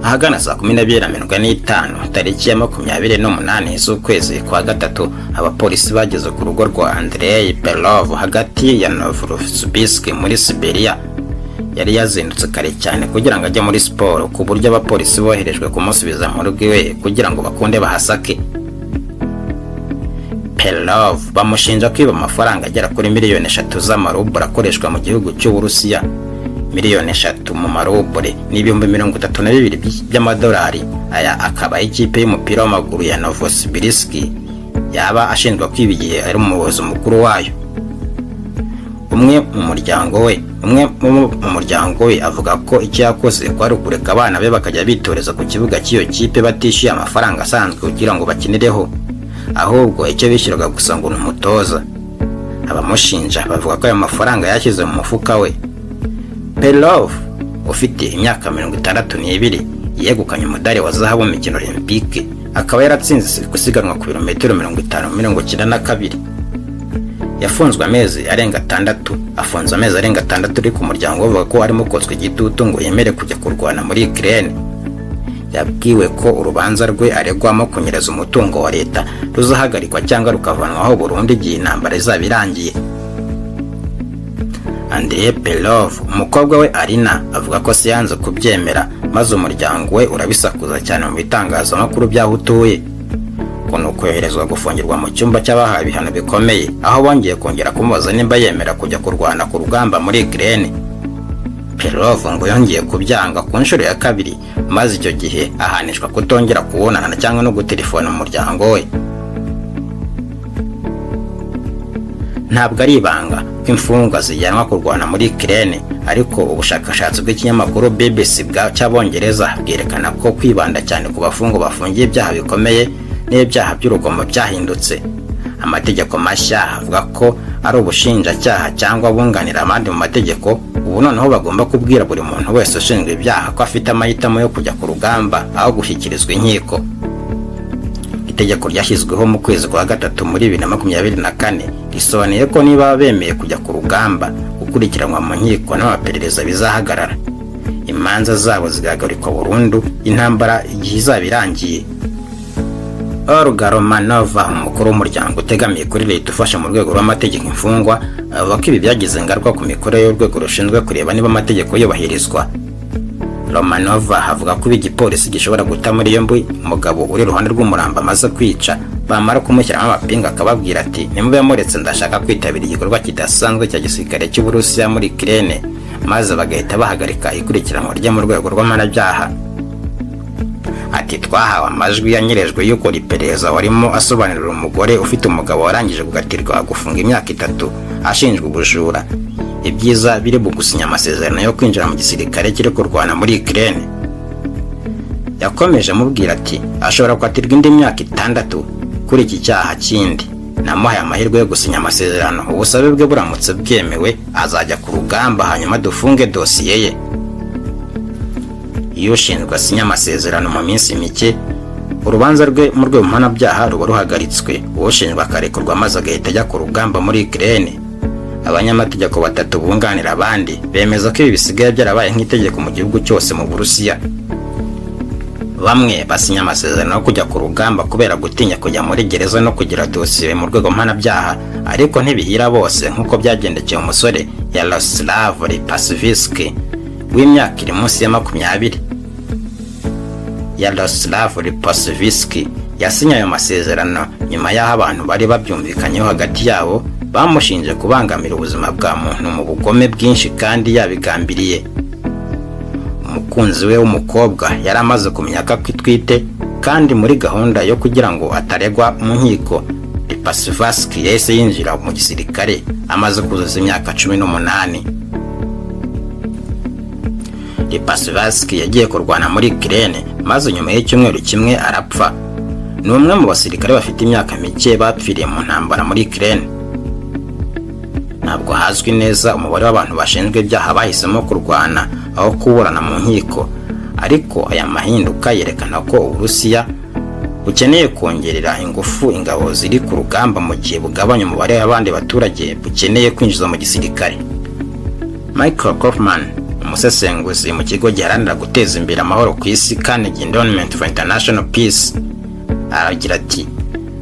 ahagana saa 12:45 tariki ya 28 z'ukwezi kwa gatatu, abapolisi bageze ku rugo rwa Andrei Belov hagati ya Novorossiysk muri Siberia. Yari yazindutse kare cyane kugira ngo ajye muri siporo, ku buryo abapolisi boherejwe kumusubiza mu rugo iwe kugira ngo bakunde bahasake. Belov bamushinja kwiba amafaranga agera kuri miliyoni 3 z'amarubure akoreshwa mu gihugu cy'Uburusiya. Miliyoni 3 mu marubure ni ibihumbi 32 by'amadolari. Aya akaba ikipe y'umupira w'amaguru ya Novosibirsk yaba ashinjwa kwibigiye ari umuyobozi mukuru wayo. Umwe mu muryango we avuga ko icyo yakoze kwari ukureka abana be bakajya bitoreza ku kibuga cy'iyo kipe batishyuye amafaranga asanzwe kugira ngo bakinireho, ahubwo icyo bishyuraga gusa ngo n'umutoza. Abamushinja bavuga ko ayo mafaranga yashyize mu mufuka we. Belov ufite imyaka 62 yegukanye umudari wa zahabu mu mikino Olympique, akaba yaratsinze gusiganwa ku birometero 50-92. Yafunzwe amezi arenga 6 uri ku muryango uvuga ko arimo kotswe igitutu ngo yemere kujya kurwana muri Ukraine. Yabwiwe ko urubanza rwe aregwamo kunyereza umutungo wa leta ruzahagarikwa cyangwa rukavanwaho burundu igihe intambara izaba irangiye. Andrei Belov umukobwa we Arina avuga ko siyanze kubyemera, maze umuryango we urabisakuza cyane mu bitangazamakuru byaho utuye. Kuno koherezwa gufungirwa mu cyumba cy'abahaye ibihano bikomeye, aho bongeye kongera kumubaza nimba yemera kujya kurwana ku rugamba muri Ukraine. Belov ngo yongeye kubyanga ku nshuro ya 2, maze icyo gihe ahanishwa kutongera kubonana cyangwa no gutelefona umuryango we. Ntabwo ari ibanga ko imfungwa zijyanwa kurwana muri Ukraine, ariko ubushakashatsi bw'ikinyamakuru BBC cy'Abongereza bwerekana ko kwibanda cyane ku bafungwa bafungiye ibyaha bikomeye n'ibyaha by'urugomo byahindutse. Amategeko mashya avuga ko ari ubushinjacyaha cyangwa bunganira abandi mu mategeko ubu noneho bagomba kubwira buri muntu wese ushinzwe ibyaha ko afite amahitamo yo kujya ku rugamba aho gushyikirizwa inkiko. Itegeko ryashyizweho mu kwezi kwa gatatu muri 2024 risobanuye ko niba bemeye kujya ku rugamba gukurikiranwa mu nkiko n'abaperereza bizahagarara, imanza zabo zigahagarikwa burundu intambara igihe izaba irangiye. Olga Romanova umukuru w'umuryango utegamiye kuri leta ufasha mu rwego rw'amategeko imfungwa avuga ko ibi byagize ingaruka ku mikorere y'urwego rushinzwe kureba niba amategeko yubahirizwa. Romanova avuga ko igipolisi gishobora guta muri yombi umugabo uri ruhande rw'umuramba amaze kwica, bamara kumushyiramo amapinga akababwira ati nimube muretse ndashaka kwitabira igikorwa kidasanzwe cya gisirikare cy'Uburusiya muri Ukraine, maze bagahita bahagarika ikurikiranwa rye mu rwego rw'amanabyaha. Ati twahawe amajwi yanyerejwe y'uko iperereza warimo asobanurira umugore ufite umugabo warangije gukatirwa gufunga imyaka 3 ashinjwa ubujura. Ibyiza biri bugusinya amasezerano yo kwinjira mu gisirikare kiri kurwana muri Ukraine. Yakomeje amubwira ati ashobora kwatirwa indi myaka 6 kuri iki cyaha kindi. Namuhaye amahirwe yo gusinya amasezerano, ubusabe bwe buramutse bwemewe azajya ku rugamba hanyuma dufunge dosiye ye. Iyo ushinzwe asinya amasezerano mu minsi mike, urubanza rwe mu rwego mpanabyaha ruba ruhagaritswe, ushinzwe akarekurwa maze agahita ajya ku rugamba muri Ukraine. Abanyamategeko 3 bunganira abandi bemeza ko ibi bisigaye byarabaye nk'itegeko mu gihugu cyose mu Burusiya. Bamwe basinya amasezerano yo kujya ku rugamba kubera gutinya kujya muri gereza no kugira dosiye mu rwego mpanabyaha, ariko ntibihira bose nk'uko byagendekeye umusore Yaroslav Lipasivsk w'imyaka iri munsi ya 20. Yaroslav Lipasivsk yasinye ayo masezerano nyuma y'aho abantu bari babyumvikanyeho hagati yabo bamushinje kubangamira ubuzima bwa muntu mu bugome bwinshi kandi yabigambiriye. Umukunzi we w'umukobwa yari amaze kumenya ko atwite, kandi muri gahunda yo kugira ngo ataregwa mu nkiko, Lipasivsk yahise yinjira mu gisirikare amaze kuzuza imyaka 18. Lipasivsk yagiye kurwana muri Ukraine maze nyuma y'icyumweru kimwe arapfa. Ni umwe mu basirikare bafite imyaka mike bapfiriye mu ntambara muri Ukraine. Ntabwo hazwi neza umubare w'abantu bashinzwe ibyaha bahisemo kurwana aho kuburana mu nkiko, ariko aya mahinduka yerekana ko Uburusiya bukeneye kongerera ingufu ingabo ziri ku rugamba mu gihe bugabanya umubare w'abandi baturage bukeneye kwinjiza mu gisirikare. Michael Kaufman umusesenguzi mu kigo giharanira guteza imbere amahoro ku isi Carnegie Endowment for International Peace, aragira ati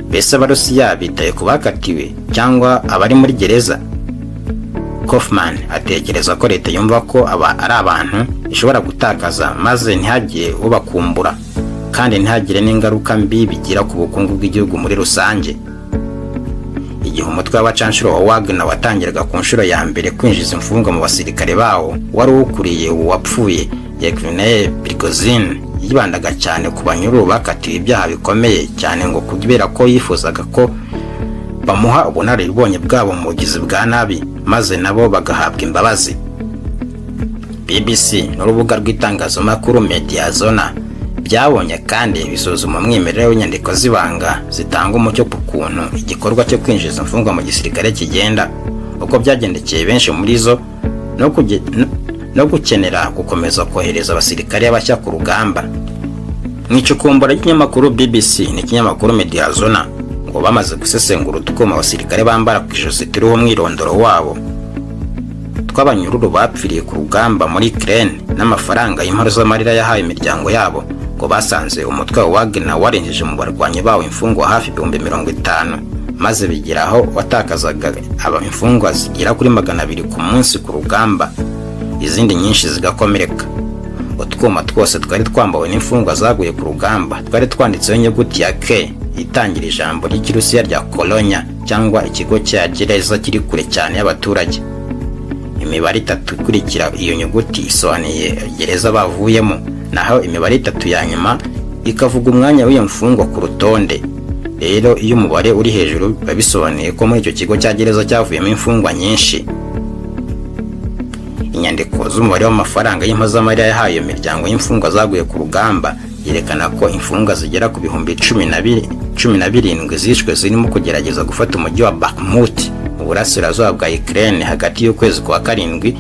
mbese Abarusiya bitaye ku bakatiwe cyangwa abari muri gereza? Kaufman atekereza ko leta yumva ko ari abantu ishobora gutakaza maze ntihagire ubakumbura kandi ntihagire n'ingaruka mbi bigira ku bukungu bw'igihugu muri rusange. Igihe umutwe w'abacanshuro wa Wagner watangiraga ku nshuro ya mbere kwinjiza imfungwa mu basirikare bawo, wari ukuriye uwapfuye Yevgeny Prigozhin yibandaga cyane ku banyururu bakatiwe ibyaha bikomeye cyane ngo kubera ko yifuzaga ko bamuha ubunararibonye bwabo mu bugizi bwa nabi maze nabo bagahabwa imbabazi. BBC n'urubuga rw'itangazamakuru Mediazona byabonye kandi bisuzuma umwimerere w'inyandiko zibanga zitanga umucyo ku kuntu igikorwa cyo kwinjiza imfungwa mu gisirikare kigenda, uko byagendekeye benshi muri zo no gukenera gukomeza kohereza abasirikare bashya ku rugamba. Mu icukumbura ry'ikinyamakuru BBC n'ikinyamakuru Mediazona ngo bamaze gusesengura utwuma abasirikare bambara ku ijosi turiho umwirondoro wabo tw'abanyururu bapfiriye ku rugamba muri Ukraine n'amafaranga y'impozamarira yahaye imiryango yabo, ngo basanze umutwe wa Wagner warengeje mu barwanyi bawo imfungwa hafi 50,000 maze bigiraho watakazaga imfungwa zigera kuri 200 ku munsi ku rugamba, izindi nyinshi zigakomereka. Utwuma twose twari twambawe n'imfungwa zaguye ku rugamba twari twanditseho inyuguti ya K itangira ijambo ry'Ikirusiya rya Kolonya cyangwa ikigo cya gereza kiri kure cyane y'abaturage. Imibare 3 ikurikira iyo nyuguti isobanuye gereza bavuyemo, naho imibare 3 ya nyuma ikavuga umwanya w'iyo mfungwa ku rutonde. Rero iyo umubare uri hejuru babisobanuye ko muri icyo kigo cya gereza cyavuyemo imfungwa nyinshi. Inyandiko z'umubare w'amafaranga y'impozamarira yahaye iyo miryango y'imfungwa zaguye ku rugamba yerekana ko imfungwa zigera ku 17,000 zishwe zirimo kugerageza gufata umujyi wa Bakhmut mu burasirazuba bwa Ukraine hagati y'ukwezi kwa 7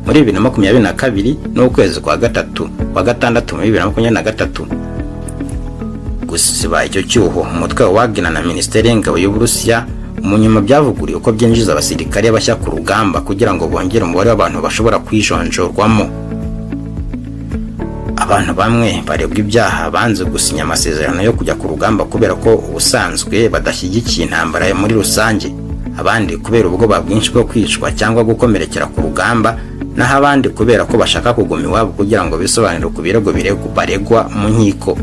muri 2022 n'ukwezi kwa 6 muri 2023. Gusiba icyo cyuho umutwe wa Wagner na Minisiteri y'Ingabo y'Uburusiya mu nyuma byavuguriye uko byinjiza abasirikare bashya ku rugamba kugira ngo bongere umubare w'abantu bashobora kwijonjorwamo. Abantu bamwe baregwa ibyaha banze gusinya amasezerano yo kujya ku rugamba kubera ko ubusanzwe badashyigikiye intambara muri rusange, abandi kubera ubwoba bwinshi bwo kwicwa cyangwa gukomerekera ku rugamba, naho abandi kubera ko bashaka kuguma iwabo kugira ngo bisobanure ku birego baregwa mu nkiko.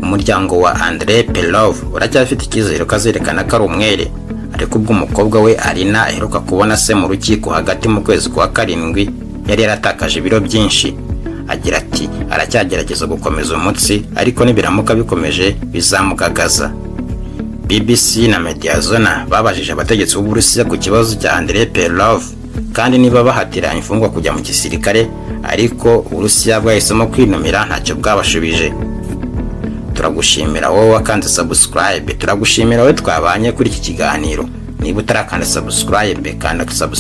Umuryango wa Andrei Perlov uracyafite icyizere ko azerekana ko ari umwere, ariko ubwo umukobwa we Arina aheruka kubona se mu rukiko hagati mu kwezi kwa 7 yari yaratakaje ibiro byinshi. Agira ati aracyagerageza gukomeza umutsi, ariko nibiramuka bikomeje bizamugagaza. BBC na Mediazona babajije abategetsi b'Uburusiya ku kibazo cya Andrei Perlov kandi niba bahatira imfungwa kujya mu gisirikare, ariko Uburusiya bwahisemo kwinumira ntacyo bwabashubije. Turagushimira wowe wakanze subscribe, turagushimira wowe twabanye kuri iki kiganiro. Niba utarakanda subscribe, kanda subscribe.